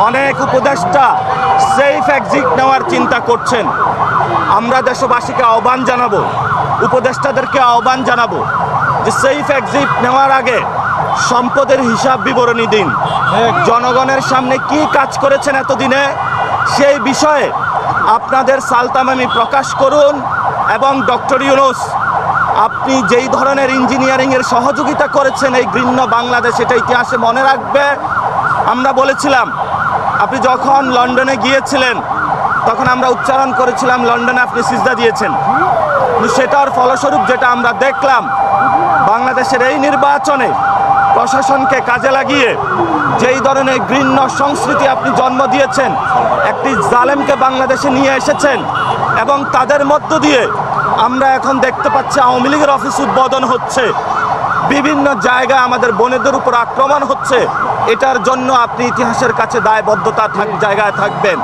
অনেক উপদেষ্টা safe exit নেওয়ার চিন্তা করছেন। আমরা দেশবাসীকে আহ্বান জানাবো, উপদেষ্টাদেরকে আহ্বান জানাবো যে সেফ এক্সিট নেওয়ার আগে সম্পদের হিসাব বিবরণী দিন। জনগণের সামনে কি কাজ করেছেন এতদিনে সেই বিষয়ে আপনাদের সালতামামি প্রকাশ করুন। এবং ডক্টর ইউনূস, আপনি যেই ধরনের ইঞ্জিনিয়ারিংয়ের সহযোগিতা করেছেন এই ঘৃণ্য বাংলাদেশ, এটা ইতিহাসে মনে রাখবে। আমরা বলেছিলাম, আপনি যখন লন্ডনে গিয়েছিলেন তখন আমরা উচ্চারণ করেছিলাম লন্ডনে আপনি সিজদা দিয়েছেন, কিন্তু সেটার ফলস্বরূপ যেটা আমরা দেখলাম, বাংলাদেশের এই নির্বাচনে প্রশাসনকে কাজে লাগিয়ে যেই ধরনের ঘৃণ্য সংস্কৃতি আপনি জন্ম দিয়েছেন, একটি জালেমকে বাংলাদেশে নিয়ে এসেছেন এবং তাদের মধ্য দিয়ে আমরা এখন দেখতে পাচ্ছি আওয়ামী লীগের অফিস উদ্বোধন হচ্ছে, বিভিন্ন জায়গায় আমাদের বোনেদের উপর আক্রমণ হচ্ছে। এটার জন্য আপনি ইতিহাসের কাছে দায়বদ্ধতা জায়গায় থাকবেন।